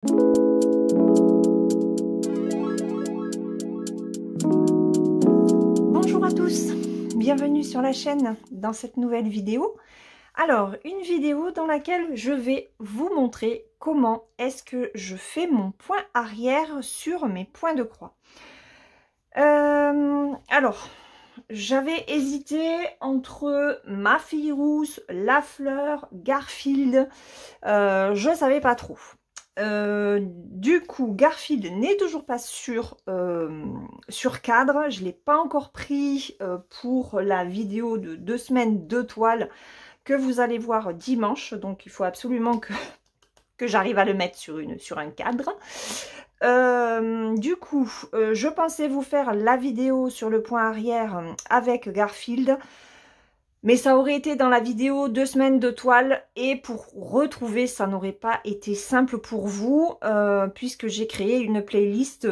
Bonjour à tous, bienvenue sur la chaîne dans cette nouvelle vidéo. Alors, une vidéo dans laquelle je vais vous montrer comment est-ce que je fais mon point arrière sur mes points de croix. Alors, j'avais hésité entre ma fille rousse, la fleur, Garfield, je savais pas trop. Du coup, Garfield n'est toujours pas sur cadre. Je ne l'ai pas encore pris pour la vidéo de 2 semaines de toile que vous allez voir dimanche. Donc, il faut absolument que j'arrive à le mettre sur un cadre. Du coup, je pensais vous faire la vidéo sur le point arrière avec Garfield. Mais ça aurait été dans la vidéo 2 semaines de toile et pour retrouver, ça n'aurait pas été simple pour vous puisque j'ai créé une playlist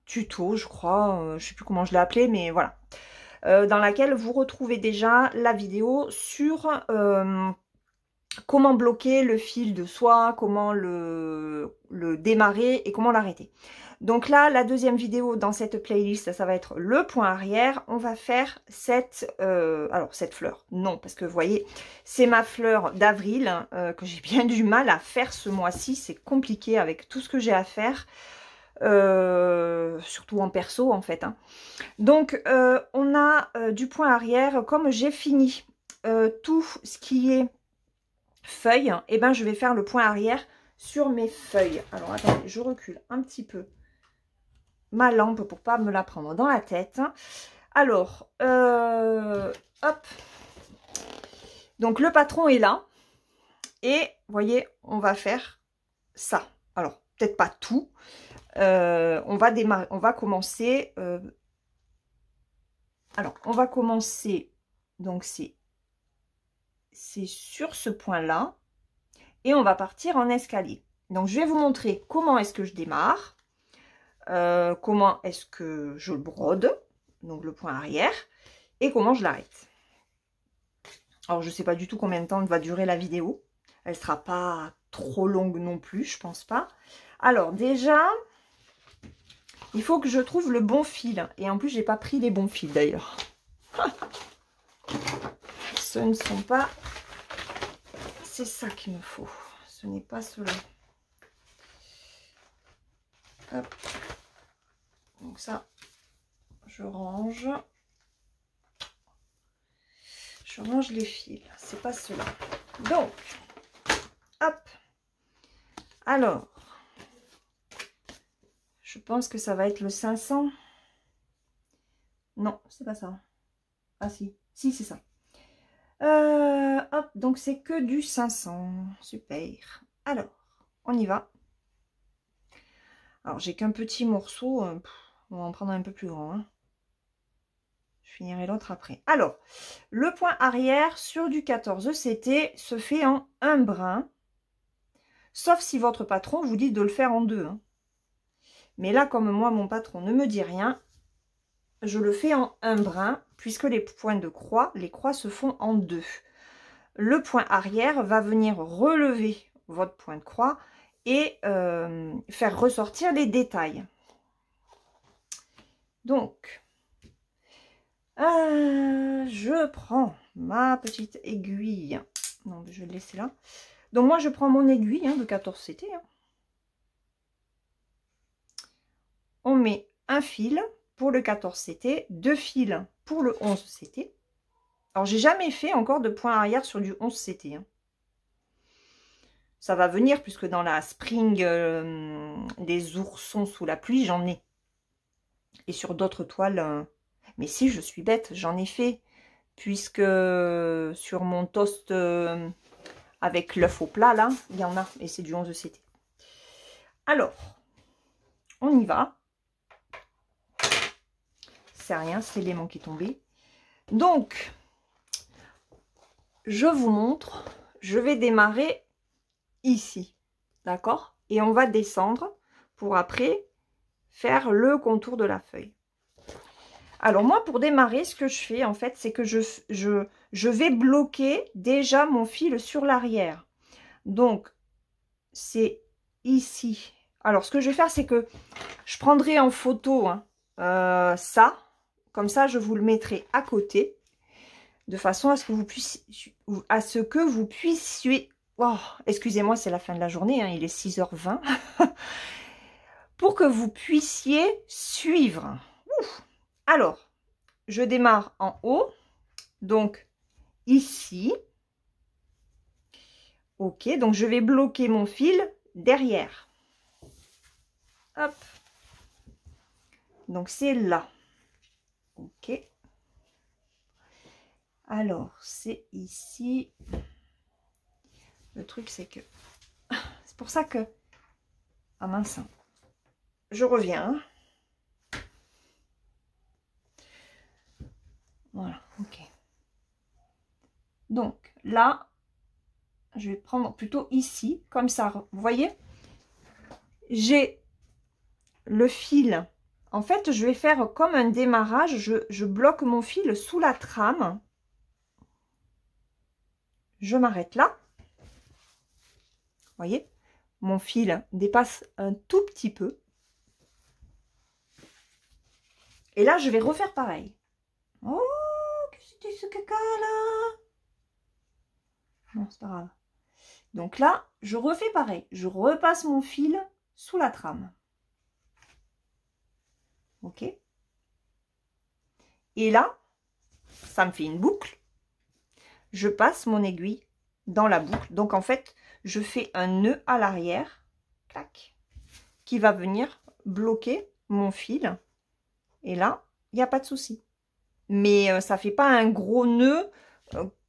tuto, je crois, je sais plus comment je l'ai appelée, mais voilà. Dans laquelle vous retrouvez déjà la vidéo sur comment bloquer le fil de soie, comment le démarrer et comment l'arrêter. Donc là, la deuxième vidéo dans cette playlist, ça va être le point arrière. On va faire cette fleur. Non, parce que vous voyez, c'est ma fleur d'avril que j'ai bien du mal à faire ce mois-ci. C'est compliqué avec tout ce que j'ai à faire. Surtout en perso en fait. Hein. Donc, on a du point arrière. Comme j'ai fini tout ce qui est feuilles, et ben je vais faire le point arrière sur mes feuilles. Alors, attendez, je recule un petit peu ma lampe pour pas me la prendre dans la tête. Alors, hop. Donc, le patron est là. Et, vous voyez, on va faire ça. Alors, peut-être pas tout. On va commencer. Alors, on va commencer. Donc, c'est sur ce point-là. Et on va partir en escalier. Donc, je vais vous montrer comment est-ce que je démarre. Comment est-ce que je brode, donc le point arrière, et comment je l'arrête. Alors, je ne sais pas du tout combien de temps va durer la vidéo. Elle ne sera pas trop longue non plus, je pense pas. Alors, déjà, il faut que je trouve le bon fil. Et en plus, j'ai pas pris les bons fils d'ailleurs. Ce ne sont pas... C'est ça qu'il me faut. Ce n'est pas cela. Hop. Donc ça, je range les fils. C'est pas cela. Donc, hop. Alors, je pense que ça va être le 500. Non, c'est pas ça. Ah si, si c'est ça. Hop, donc c'est que du 500. Super. Alors, on y va. Alors, j'ai qu'un petit morceau. On va en prendre un peu plus grand. Hein. Je finirai l'autre après. Alors, le point arrière sur du 14 CT se fait en un brin. Sauf si votre patron vous dit de le faire en deux. Hein. Mais là, comme moi, mon patron ne me dit rien, je le fais en un brin, puisque les points de croix, les croix se font en deux. Le point arrière va venir relever votre point de croix et faire ressortir les détails. Donc, je prends ma petite aiguille. Non, je vais le laisser là. Donc, moi, je prends mon aiguille de 14 CT. Hein. On met un fil pour le 14 CT, 2 fils pour le 11 CT. Alors, j'ai jamais fait encore de point arrière sur du 11 CT. Hein. Ça va venir puisque dans la spring des oursons sous la pluie, j'en ai. Et sur d'autres toiles... mais si, je suis bête, j'en ai fait. Puisque sur mon toast avec l'œuf au plat, là, il y en a. Et c'est du 11 CT. Alors, on y va. C'est rien, c'est l'élément qui est tombé. Donc, je vous montre. Je vais démarrer ici. D'accord? Et on va descendre pour après faire le contour de la feuille. Alors moi, pour démarrer, ce que je fais, en fait, c'est que je vais bloquer déjà mon fil sur l'arrière. Donc, c'est ici Alors, ce que je vais faire, c'est que je prendrai en photo hein, ça. Comme ça, je vous le mettrai à côté. De façon à ce que vous puissiez... Oh, excusez-moi, c'est la fin de la journée. Hein, il est 6h20. Pour que vous puissiez suivre. Ouf. Alors, je démarre en haut. Donc, ici. Ok, donc je vais bloquer mon fil derrière. Hop. Donc, c'est là. Ok. Alors, c'est ici. Le truc, c'est que... C'est pour ça que... Ah mince. Je reviens. Voilà, ok. Donc, là, je vais prendre plutôt ici, comme ça. Vous voyez? J'ai le fil. En fait, je vais faire comme un démarrage. Je bloque mon fil sous la trame. Je m'arrête là. Vous voyez? Mon fil dépasse un tout petit peu. Et là, je vais refaire pareil. Oh, qu'est-ce que c'était ce caca là? Non, c'est pas grave. Donc là, je refais pareil. Je repasse mon fil sous la trame. Ok. Et là, ça me fait une boucle. Je passe mon aiguille dans la boucle. Donc en fait, je fais un nœud à l'arrière, clac, qui va venir bloquer mon fil. Et là, il n'y a pas de souci. Mais ça fait pas un gros nœud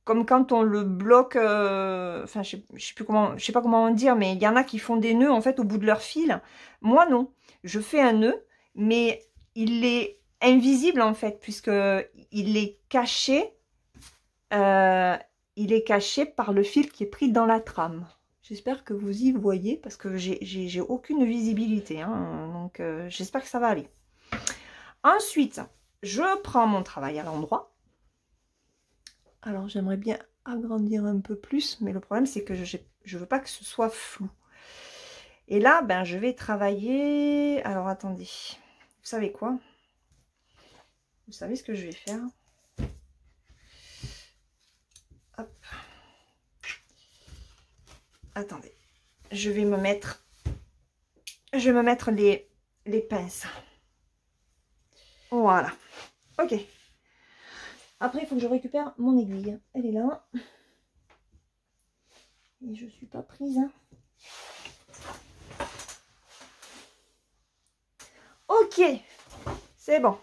comme quand on le bloque. Enfin, je sais pas comment dire, mais il y en a qui font des nœuds en fait au bout de leur fil. Moi non, je fais un nœud, mais il est invisible en fait puisque il est caché. Il est caché par le fil qui est pris dans la trame. J'espère que vous y voyez parce que j'ai aucune visibilité. Hein, donc, j'espère que ça va aller. Ensuite, je prends mon travail à l'endroit. Alors, j'aimerais bien agrandir un peu plus, mais le problème, c'est que je ne veux pas que ce soit flou. Et là, ben, je vais travailler... Alors, attendez. Vous savez quoi? Vous savez ce que je vais faire? Hop. Attendez. Je vais me mettre les pinces. Voilà. Ok. Après, il faut que je récupère mon aiguille. Elle est là. Et je suis pas prise. Hein. Ok. C'est bon.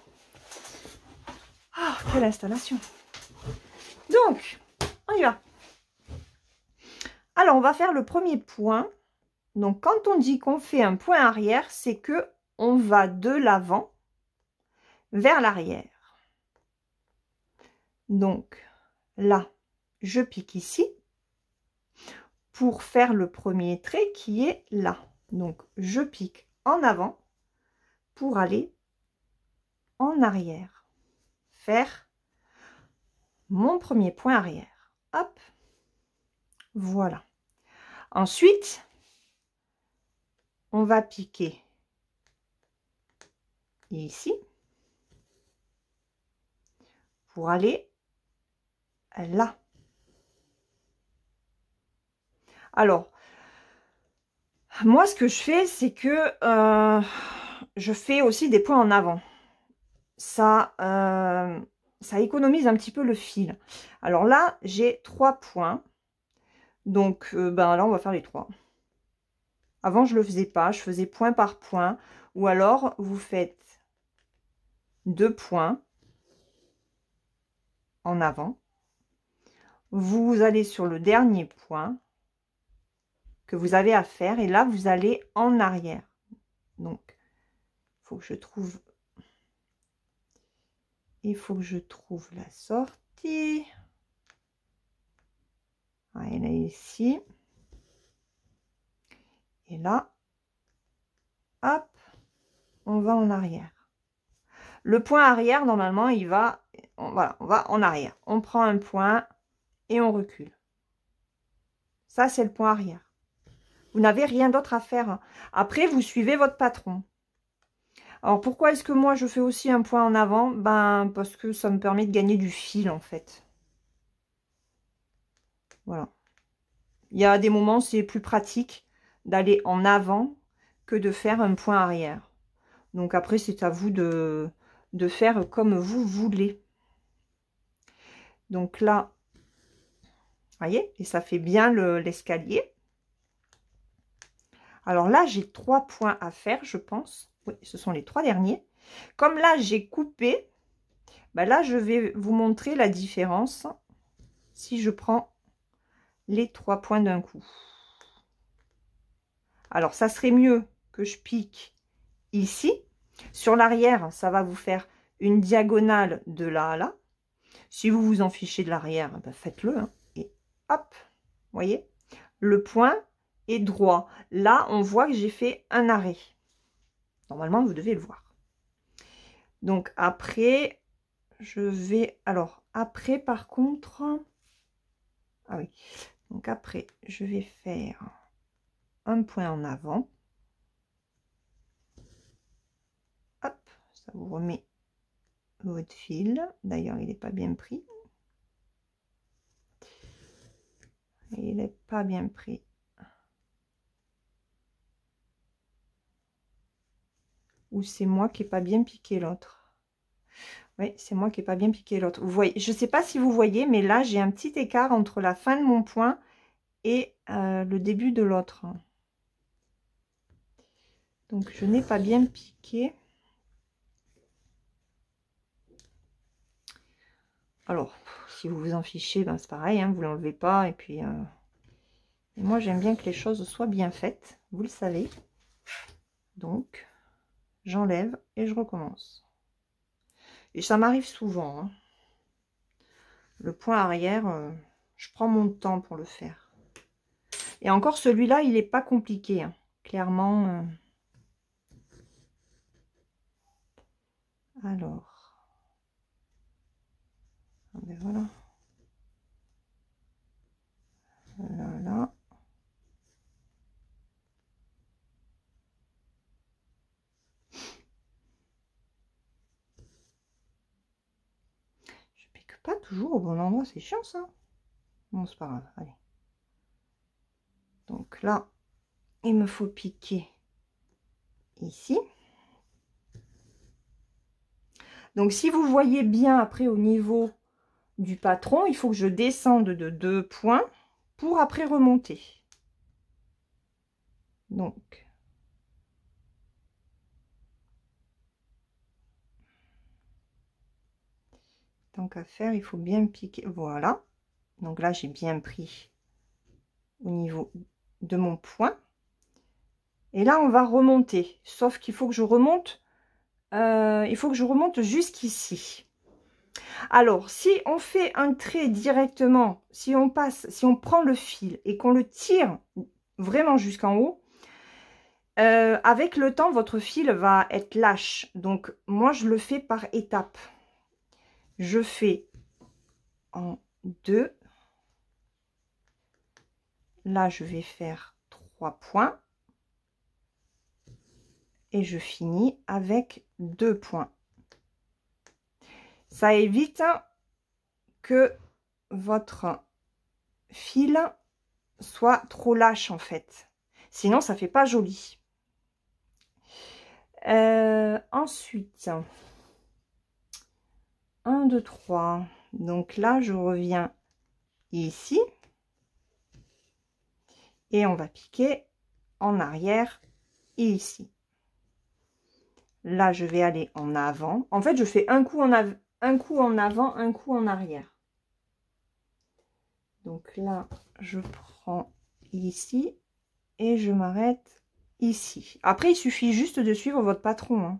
Ah, quelle installation. Donc, on y va. Alors, on va faire le premier point. Donc, quand on dit qu'on fait un point arrière, c'est que on va de l'avant vers l'arrière. Donc, là, je pique ici pour faire le premier trait qui est là. Donc, je pique en avant pour aller en arrière. Faire mon premier point arrière. Hop. Voilà. Ensuite, on va piquer ici pour aller là. Alors, moi, ce que je fais, c'est que je fais aussi des points en avant. Ça économise un petit peu le fil. Alors là, j'ai 3 points. Donc, ben là, on va faire les 3. Avant, je ne le faisais pas. Je faisais point par point. Ou alors, vous faites 2 points en avant. Vous allez sur le dernier point que vous avez à faire. Et là, vous allez en arrière. Donc, il faut que je trouve... Il faut que je trouve la sortie. Elle est ici. Et là, hop, on va en arrière. Le point arrière, normalement, il va... Voilà, on va en arrière. On prend un point et on recule. Ça, c'est le point arrière. Vous n'avez rien d'autre à faire. Après, vous suivez votre patron. Alors, pourquoi est-ce que moi, je fais aussi un point en avant? Ben, parce que ça me permet de gagner du fil, en fait. Voilà. Il y a des moments, c'est plus pratique d'aller en avant que de faire un point arrière. Donc, après, c'est à vous de faire comme vous voulez. Donc là, voyez, et ça fait bien l'escalier. Alors là, j'ai 3 points à faire, je pense. Oui, ce sont les 3 derniers. Comme là, j'ai coupé, ben là, je vais vous montrer la différence si je prends les 3 points d'un coup. Alors, ça serait mieux que je pique ici. Sur l'arrière, ça va vous faire une diagonale de là à là. Si vous vous en fichez de l'arrière, ben faites-le. Hein. Et hop, voyez, le point est droit. Là, on voit que j'ai fait un arrêt. Normalement, vous devez le voir. Donc après, je vais... Alors, après, par contre... Ah oui. Donc après, je vais faire un point en avant. Hop, ça vous remet votre fil. D'ailleurs, il n'est pas bien pris. Il n'est pas bien pris. Ou c'est moi qui n'ai pas bien piqué l'autre. Oui, c'est moi qui n'ai pas bien piqué l'autre. Vous voyez, je ne sais pas si vous voyez, mais là, j'ai un petit écart entre la fin de mon point et le début de l'autre. Donc, je n'ai pas bien piqué. Alors, si vous vous en fichez, ben c'est pareil, hein, vous ne l'enlevez pas. Et puis, et moi, j'aime bien que les choses soient bien faites, vous le savez. Donc, j'enlève et je recommence. Et ça m'arrive souvent. Hein. Le point arrière, je prends mon temps pour le faire. Et encore, celui-là, il n'est pas compliqué. Hein. Clairement. Alors. Ben voilà. Voilà. Je pique pas toujours au bon endroit, c'est chiant ça. Bon, c'est pas grave, allez. Donc là, il me faut piquer ici. Donc si vous voyez bien après au niveau du patron, il faut que je descende de 2 points pour après remonter. Donc, tant qu'à faire, il faut bien piquer. Voilà. Donc là, j'ai bien pris au niveau de mon point. Et là, on va remonter. Sauf qu'il faut que je remonte. Il faut que je remonte jusqu'ici. Alors, si on fait un trait directement, si on prend le fil et qu'on le tire vraiment jusqu'en haut, avec le temps, votre fil va être lâche. Donc, moi, je le fais par étapes. Je fais en 2. Là, je vais faire 3 points. Et je finis avec 2 points. Ça évite que votre fil soit trop lâche, en fait. Sinon, ça fait pas joli. Ensuite, 1, 2, 3. Donc là, je reviens ici. Et on va piquer en arrière et ici. Là, je vais aller en avant. En fait, je fais un coup en avant, un coup en arrière. Donc là, je prends ici et je m'arrête ici. Après, il suffit juste de suivre votre patron. Hein.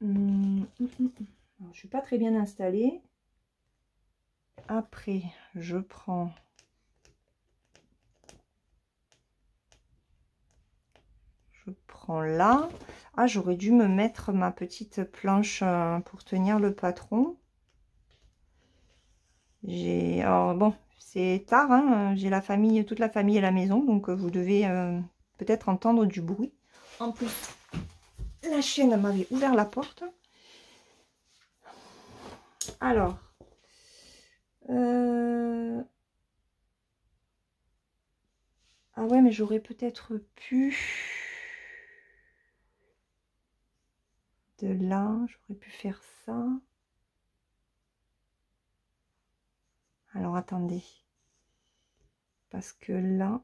Je ne suis pas très bien installée. Après, je prends... là. Ah, j'aurais dû me mettre ma petite planche pour tenir le patron. Alors bon, c'est tard, hein, j'ai la famille, toute la famille à la maison, donc vous devez peut-être entendre du bruit. En plus, la chienne m'avait ouvert la porte. Alors, ah ouais, mais j'aurais peut-être pu de là, j'aurais pu faire ça. Alors attendez, parce que là,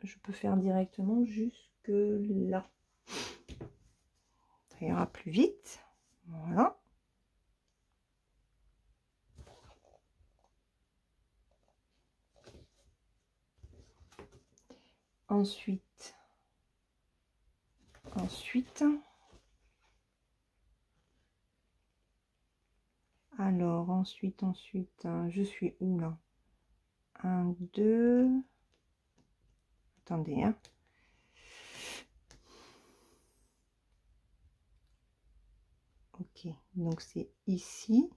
je peux faire directement jusque là. Ça ira plus vite. Voilà. Ensuite, alors ensuite, je suis où là? 1, 2. Attendez, hein. Ok, donc c'est ici.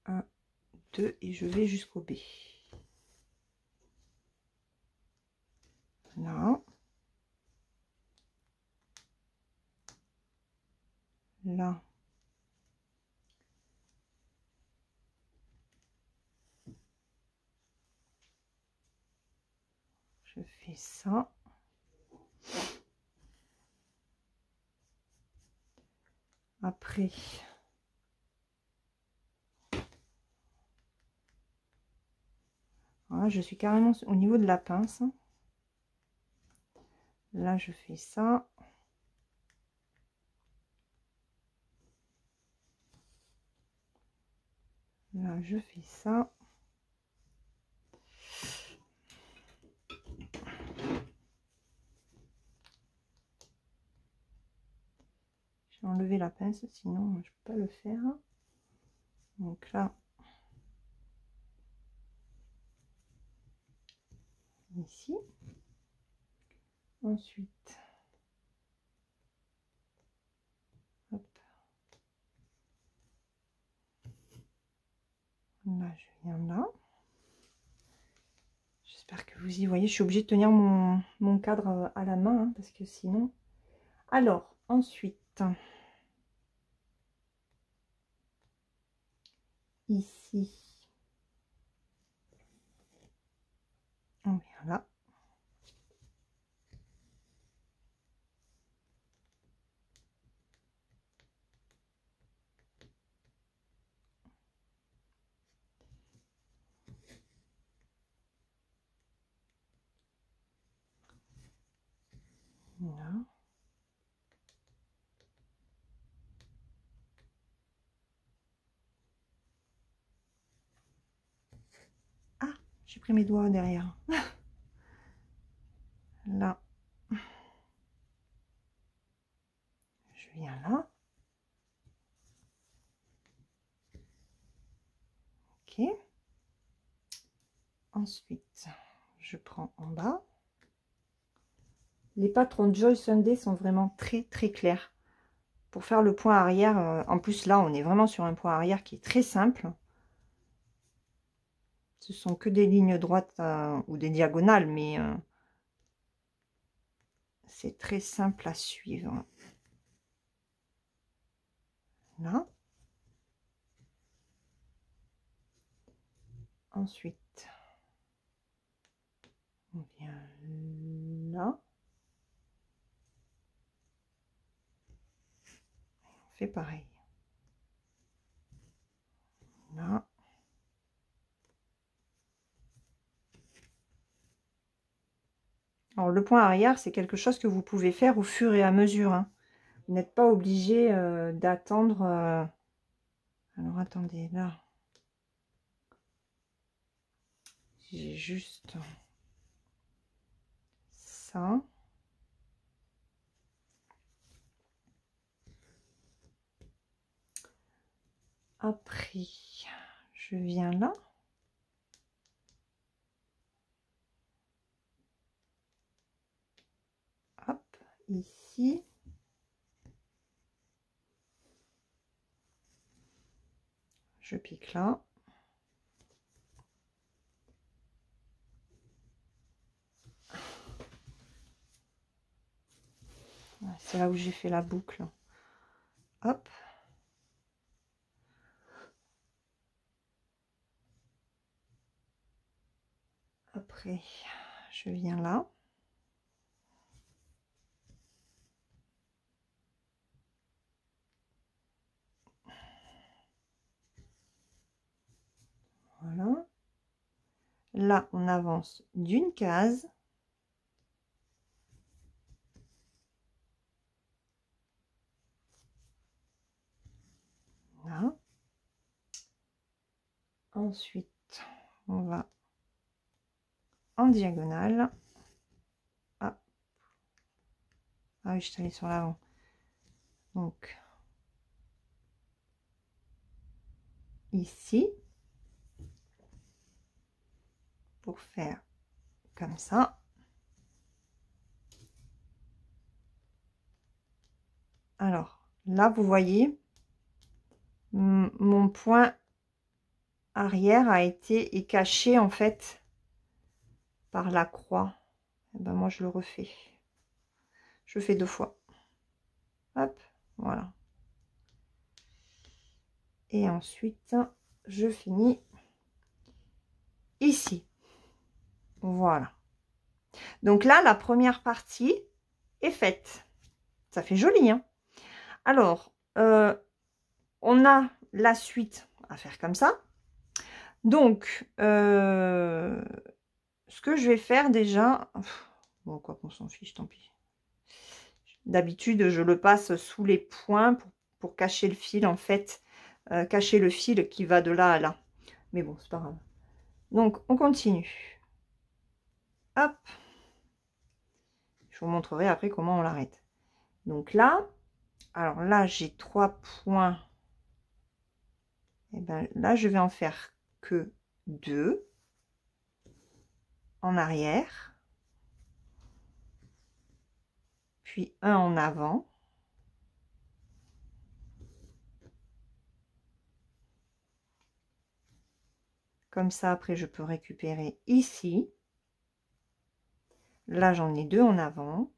1, 2 et je vais jusqu'au B. Là. Là. Je fais ça. Après, voilà, je suis carrément au niveau de la pince. Là, je fais ça. Là, je fais ça. J'ai enlevé la pince, sinon je peux pas le faire. Donc là, ici. Ensuite, hop. Là, je viens là. J'espère que vous y voyez. Je suis obligée de tenir mon cadre à la main, hein, parce que sinon... Alors, ensuite, ici, on vient là. Là. Ah, j'ai pris mes doigts derrière. Là. Je viens là. Ok. Ensuite, je prends en bas. Les patrons de Joy Sunday sont vraiment très très clairs. Pour faire le point arrière, en plus là on est vraiment sur un point arrière qui est très simple. Ce sont que des lignes droites ou des diagonales, mais c'est très simple à suivre. Là. Ensuite, on vient là. On fait pareil. Là. Alors le point arrière, c'est quelque chose que vous pouvez faire au fur et à mesure, hein. Vous n'êtes pas obligé d'attendre. Alors attendez, là. J'ai juste ça. Après, je viens là. Hop, ici. Je pique là. c'est là où j'ai fait la boucle. Hop. Après, je viens là. Voilà. Là, on avance d'une case. Là. Ensuite, on va en diagonale. Ah, ah oui, je suis allée sur l'avant. Donc, ici, pour faire comme ça. Alors, là, vous voyez, mon point arrière a été caché, en fait, par la croix. Et ben, moi, je le refais. Je fais 2 fois. Hop, voilà. Et ensuite, je finis ici. Voilà. Donc là, la première partie est faite. Ça fait joli, hein? Alors, on a la suite à faire comme ça. Donc, ce que je vais faire déjà... Bon, quoi qu'on s'en fiche, tant pis. D'habitude, je le passe sous les points pour cacher le fil, en fait. Cacher le fil qui va de là à là. Mais bon, c'est pas grave. Donc, on continue. Hop. Je vous montrerai après comment on l'arrête. Donc là, alors là, j'ai 3 points. Et ben là, je vais en faire que 2 en arrière. Puis un en avant. Comme ça, après, je peux récupérer ici. Là, j'en ai 2 en avant.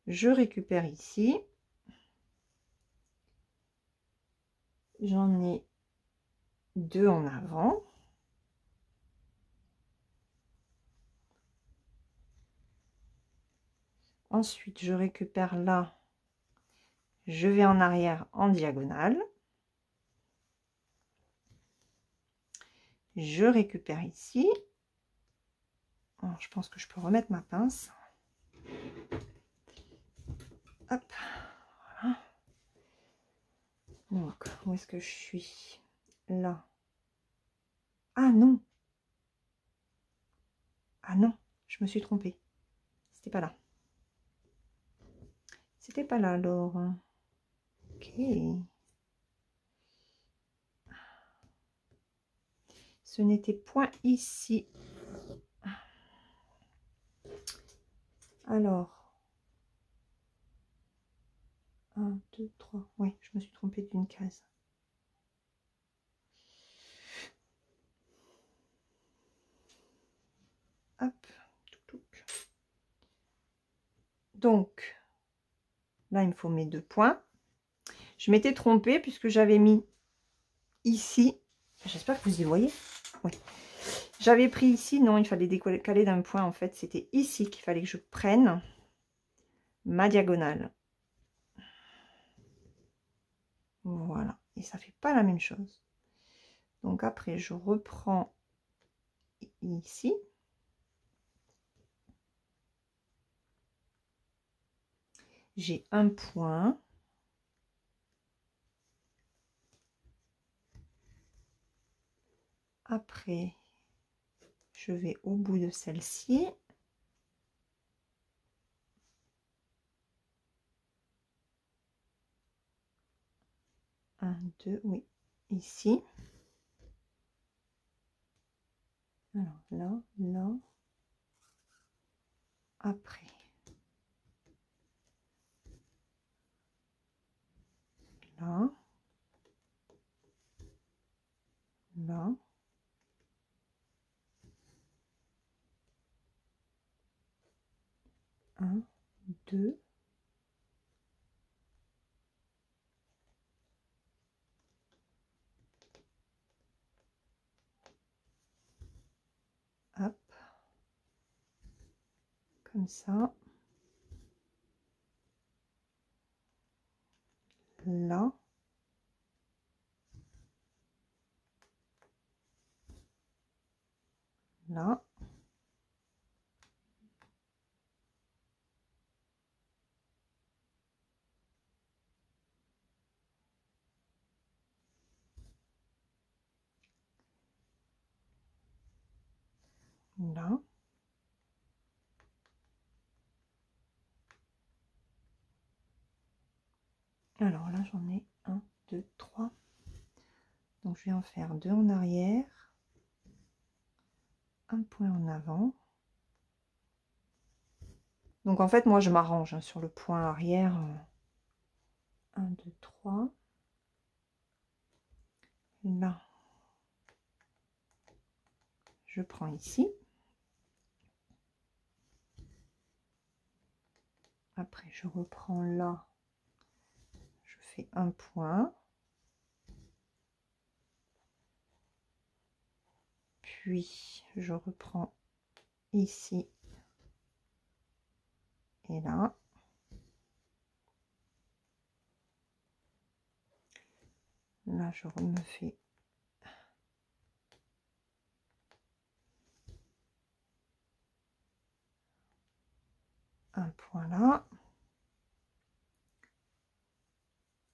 Je récupère ici. J'en ai 2 en avant. Ensuite, je récupère là. Je vais en arrière en diagonale. Je récupère ici. Alors, je pense que je peux remettre ma pince. Hop. Voilà. Donc, où est-ce que je suis? Là. Ah non. Ah non, je me suis trompée. C'était pas là. C'était pas là alors. Ok. Ce n'était point ici. Alors. 1, 2, 3. Oui, je me suis trompée d'une case. Hop. Donc, là, il me faut mes 2 points. Je m'étais trompée puisque j'avais mis ici. J'espère que vous y voyez. Oui. J'avais pris ici. Non, il fallait décaler d'un point. En fait, c'était ici qu'il fallait que je prenne ma diagonale. Voilà. Et ça fait pas la même chose. Donc après, je reprends ici. J'ai un point. Après, je vais au bout de celle-ci. Un, deux, oui, ici. Alors là, là. Après. Là. Là. 1, 2. Hop. Comme ça. Là. Là. Là. Alors là, j'en ai 1, 2, 3. Donc, je vais en faire 2 en arrière. Un point en avant. Donc, en fait, moi, je m'arrange hein, sur le point arrière. 1, 2, 3. Là. Je prends ici. Après, je reprends là. Je fais un point. Puis, je reprends ici et là. Là, je me fais un point là.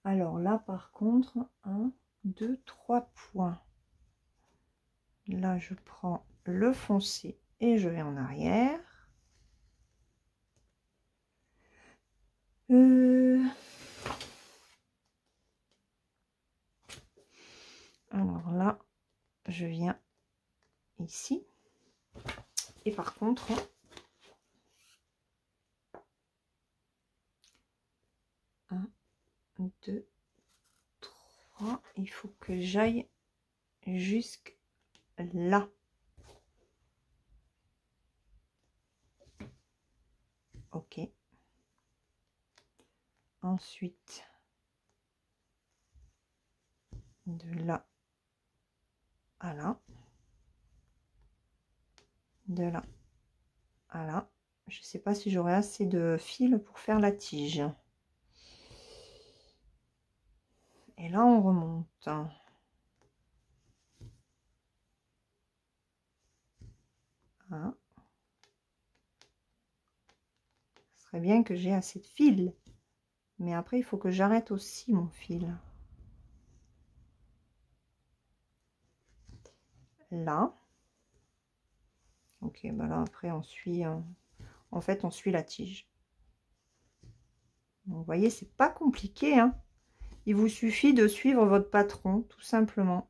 Alors là, par contre, 1, 2, 3 points. Là, je prends le foncé et je vais en arrière. Alors là, je viens ici. Et par contre, un, 2, 3, il faut que j'aille jusque là. Ok. Ensuite, de là à là. De là à là. Je ne sais pas si j'aurai assez de fil pour faire la tige. Et là, on remonte. Hein. Ce serait bien que j'ai assez de fil. Mais après, il faut que j'arrête aussi mon fil. Là. Ok, ben là, après, on suit... en fait, on suit la tige. Donc, vous voyez, c'est pas compliqué. Hein. Il vous suffit de suivre votre patron, tout simplement.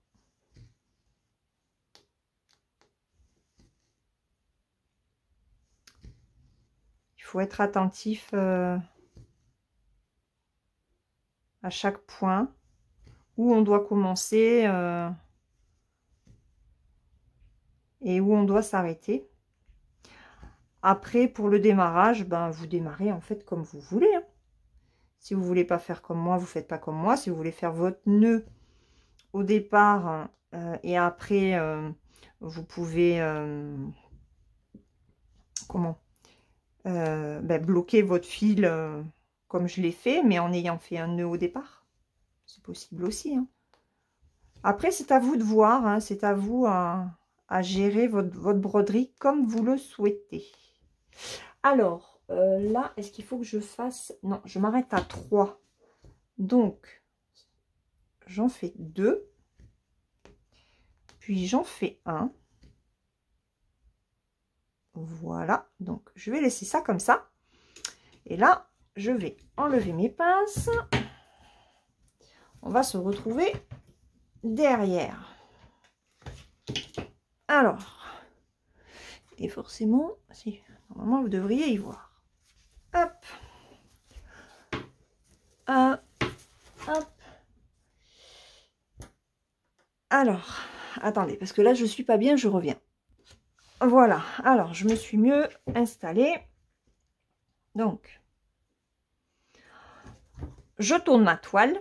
Il faut être attentif à chaque point où on doit commencer et où on doit s'arrêter. Après, pour le démarrage, ben, vous démarrez en fait comme vous voulez. Hein. Si vous voulez pas faire comme moi, vous faites pas comme moi. Si vous voulez faire votre nœud au départ et après, vous pouvez bloquer votre fil comme je l'ai fait, mais en ayant fait un nœud au départ. C'est possible aussi. Hein. Après, c'est à vous de voir. Hein, c'est à vous à gérer votre broderie comme vous le souhaitez. Alors, là, est-ce qu'il faut que je fasse... Non, je m'arrête à 3. Donc, j'en fais 2. Puis, j'en fais 1. Voilà. Donc, je vais laisser ça comme ça. Et là, je vais enlever mes pinces. On va se retrouver derrière. Alors, et forcément, si, normalement, vous devriez y voir. Hop. Hop. Alors, attendez, parce que là, je suis pas bien, je reviens. Voilà, alors, je me suis mieux installée. Donc, je tourne ma toile.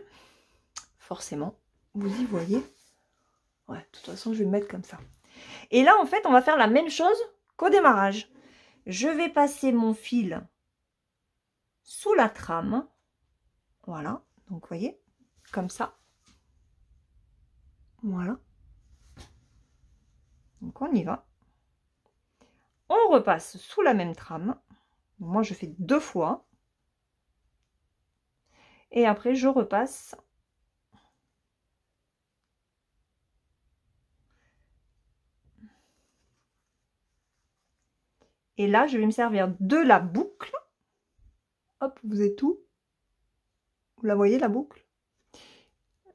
Forcément, vous y voyez. Ouais, de toute façon, je vais me mettre comme ça. Et là, en fait, on va faire la même chose qu'au démarrage. Je vais passer mon fil sous la trame. Voilà. Donc, vous voyez, comme ça. Voilà. Donc, on y va. On repasse sous la même trame. Moi, je fais 2 fois. Et après, je repasse. Et là, je vais me servir de la boucle. Hop, vous êtes où? Vous la voyez, la boucle?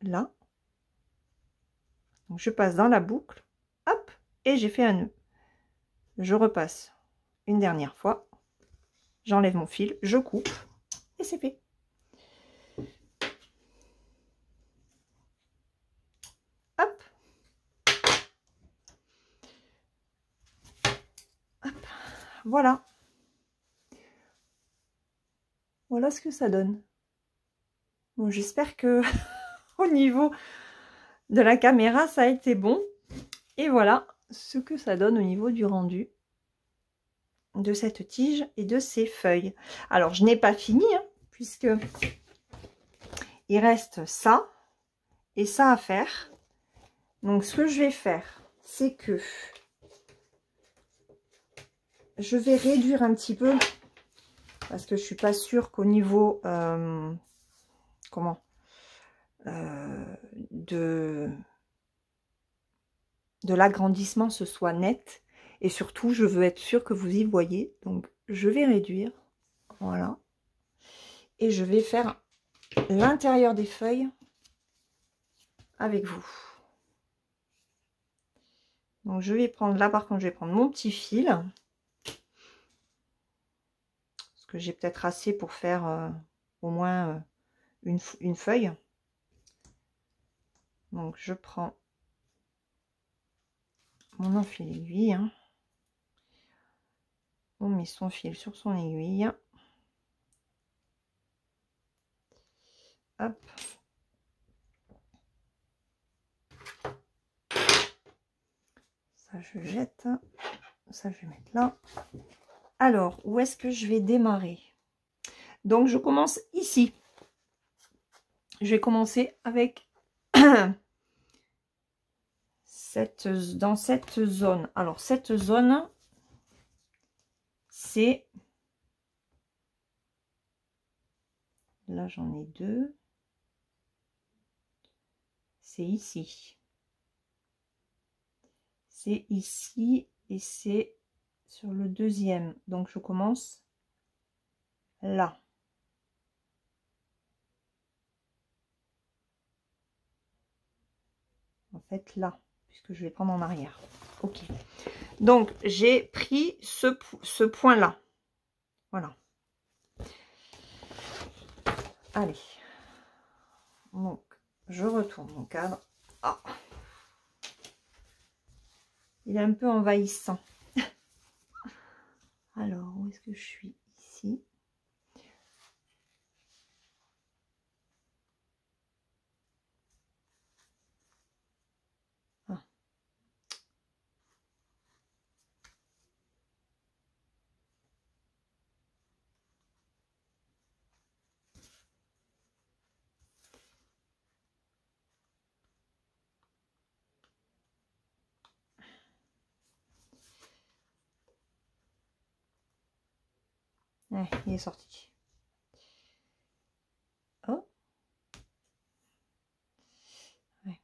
Là. Donc, je passe dans la boucle. Hop, et j'ai fait un nœud. Je repasse une dernière fois. J'enlève mon fil, je coupe et c'est fait. Hop. Hop. Voilà. Voilà ce que ça donne. Bon, j'espère que au niveau de la caméra, ça a été bon. Et voilà ce que ça donne au niveau du rendu de cette tige et de ces feuilles. Alors, je n'ai pas fini, hein, puisque il reste ça et ça à faire. Donc, ce que je vais faire, c'est que je vais réduire un petit peu parce que je suis pas sûre qu'au niveau de l'agrandissement ce soit net, et surtout je veux être sûre que vous y voyez, donc je vais réduire, voilà, et je vais faire l'intérieur des feuilles avec vous. Donc je vais prendre là, par contre je vais prendre mon petit fil parce que j'ai peut-être assez pour faire au moins une feuille. Donc je prends mon enfil aiguille, hein. On met son fil sur son aiguille. Hop. Ça je jette. Ça je vais mettre là. Alors, où est-ce que je vais démarrer? Donc je commence ici. Je vais commencer avec dans cette zone. Alors cette zone, c'est, là j'en ai 2, c'est ici. C'est ici et c'est sur le deuxième. Donc je commence là. En fait là, puisque je vais prendre en arrière. Ok. Donc j'ai pris ce point là. Voilà. Allez. Donc je retourne mon cadre. Oh. Il est un peu envahissant. Alors, où est-ce que je suis? Ici. Ah. Ouais, il est sorti. Oh. Ouais.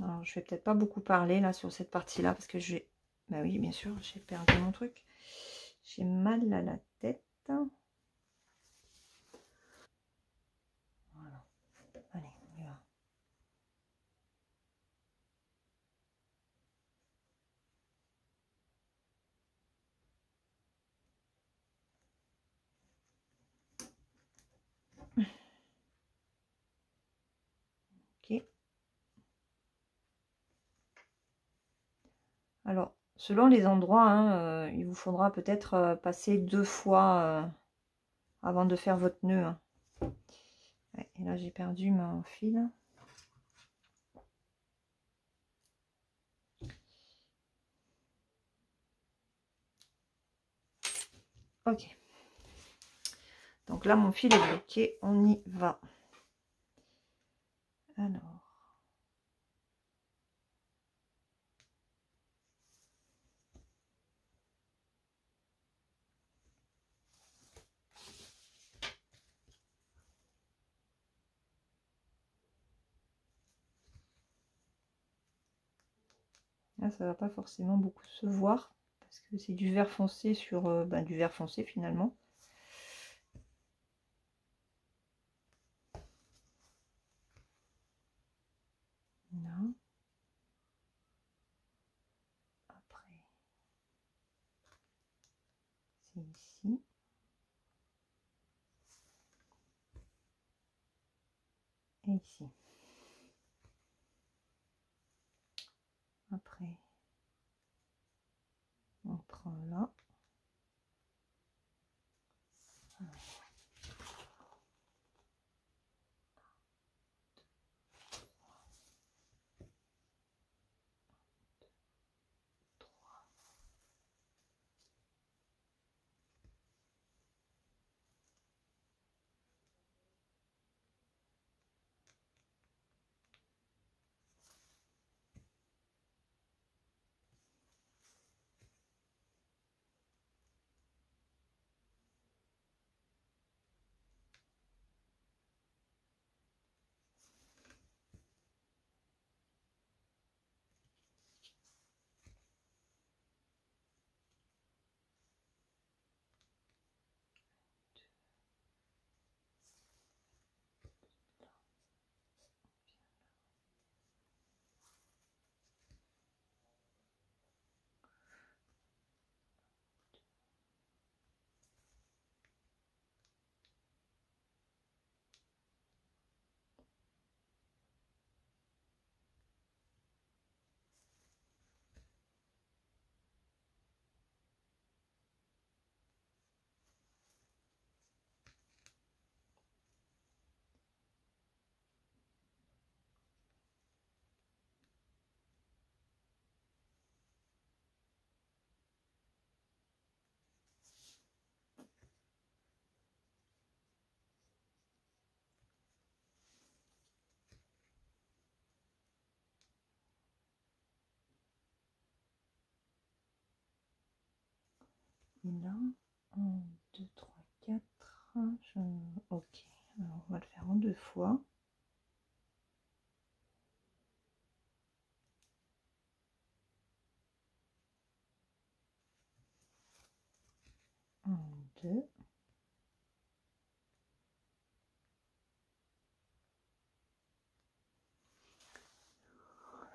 Alors, je vais peut-être pas beaucoup parler là sur cette partie-là parce que je vais... Bah oui, bien sûr, j'ai perdu mon truc. J'ai mal à la tête. Voilà. Allez, on y va. Ok. Alors, selon les endroits, hein, il vous faudra peut-être passer 2 fois avant de faire votre nœud. Hein. Ouais, et là, j'ai perdu mon fil. Ok. Donc là, mon fil est bloqué. On y va. Alors. Là, ça va pas forcément beaucoup se voir. Parce que c'est du vert foncé sur du vert foncé finalement. Là. Après, c'est ici. Et ici. Après, on prend là. Et là, 1, 2, 3, 4. Ok, alors on va le faire en 2 fois. Un, deux.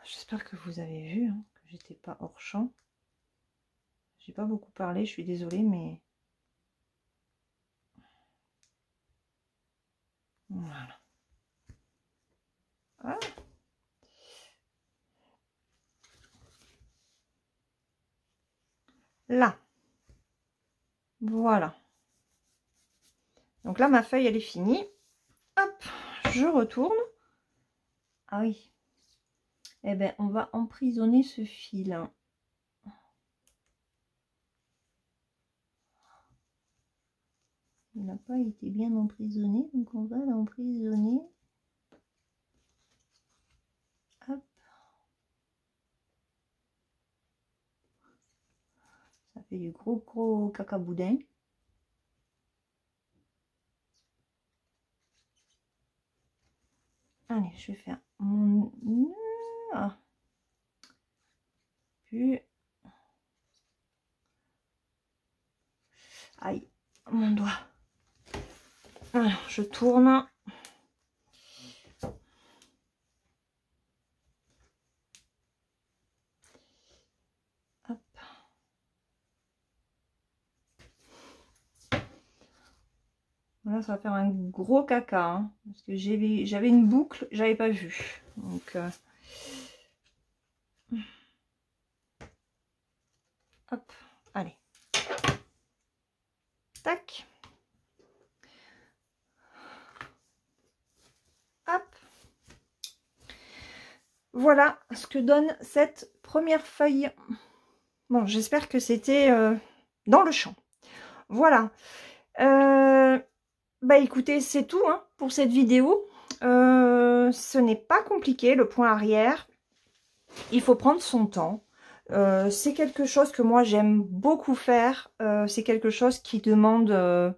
J'espère que vous avez vu hein, que j'étais pas hors champ. J'ai pas beaucoup parlé, je suis désolée, mais voilà. Ah. Là, voilà. Donc là, ma feuille, elle est finie. Hop, je retourne. Ah oui. Eh bien, on va emprisonner ce fil. Hein. Il n'a pas été bien emprisonné, donc on va l'emprisonner. Hop. Ça fait du gros cacaboudin. Allez, je vais faire mon nœud. Ah. Puis... Aïe, mon doigt. Alors, je tourne. Hop. Voilà, là, ça va faire un gros caca. Hein, parce que j'avais une boucle, j'avais pas vu. Donc, hop, allez. Tac. Hop. Voilà ce que donne cette première feuille. Bon, j'espère que c'était dans le champ. Voilà. Bah écoutez, c'est tout hein, pour cette vidéo. Ce n'est pas compliqué, le point arrière. Il faut prendre son temps. C'est quelque chose que moi j'aime beaucoup faire. C'est quelque chose qui demande de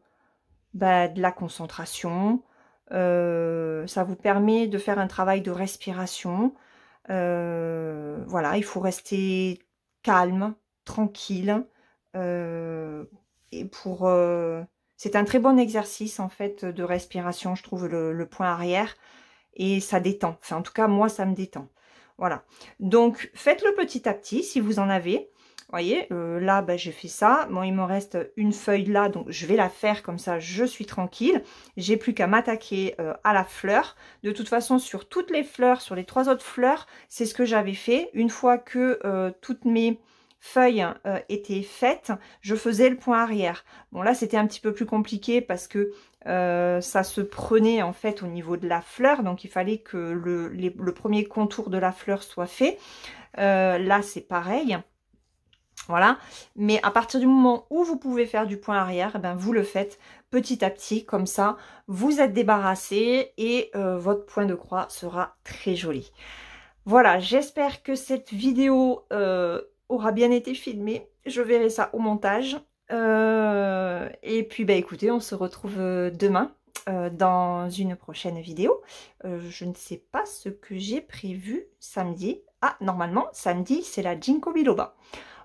la concentration. Ça vous permet de faire un travail de respiration. Voilà, il faut rester calme, tranquille. Et pour c'est un très bon exercice en fait de respiration, je trouve, le point arrière. Et ça détend. Enfin, en tout cas, moi, ça me détend. Voilà. Donc, faites-le petit à petit si vous en avez. Vous voyez, là, j'ai fait ça. Bon, il me reste une feuille là, donc je vais la faire comme ça, je suis tranquille. J'ai plus qu'à m'attaquer à la fleur. De toute façon, sur toutes les fleurs, sur les 3 autres fleurs, c'est ce que j'avais fait. Une fois que toutes mes feuilles étaient faites, je faisais le point arrière. Bon, là, c'était un petit peu plus compliqué parce que ça se prenait en fait au niveau de la fleur, donc il fallait que le premier contour de la fleur soit fait. Là c'est pareil, voilà, mais à partir du moment où vous pouvez faire du point arrière, vous le faites petit à petit, comme ça vous êtes débarrassé et votre point de croix sera très joli. Voilà, j'espère que cette vidéo aura bien été filmée, je verrai ça au montage. Et puis écoutez, on se retrouve demain dans une prochaine vidéo. Je ne sais pas ce que j'ai prévu samedi. Ah, normalement, samedi, c'est la Ginkgo biloba.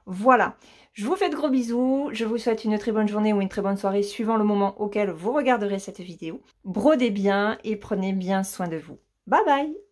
Voilà, je vous fais de gros bisous. Je vous souhaite une très bonne journée ou une très bonne soirée suivant le moment auquel vous regarderez cette vidéo. Brodez bien et prenez bien soin de vous. Bye bye!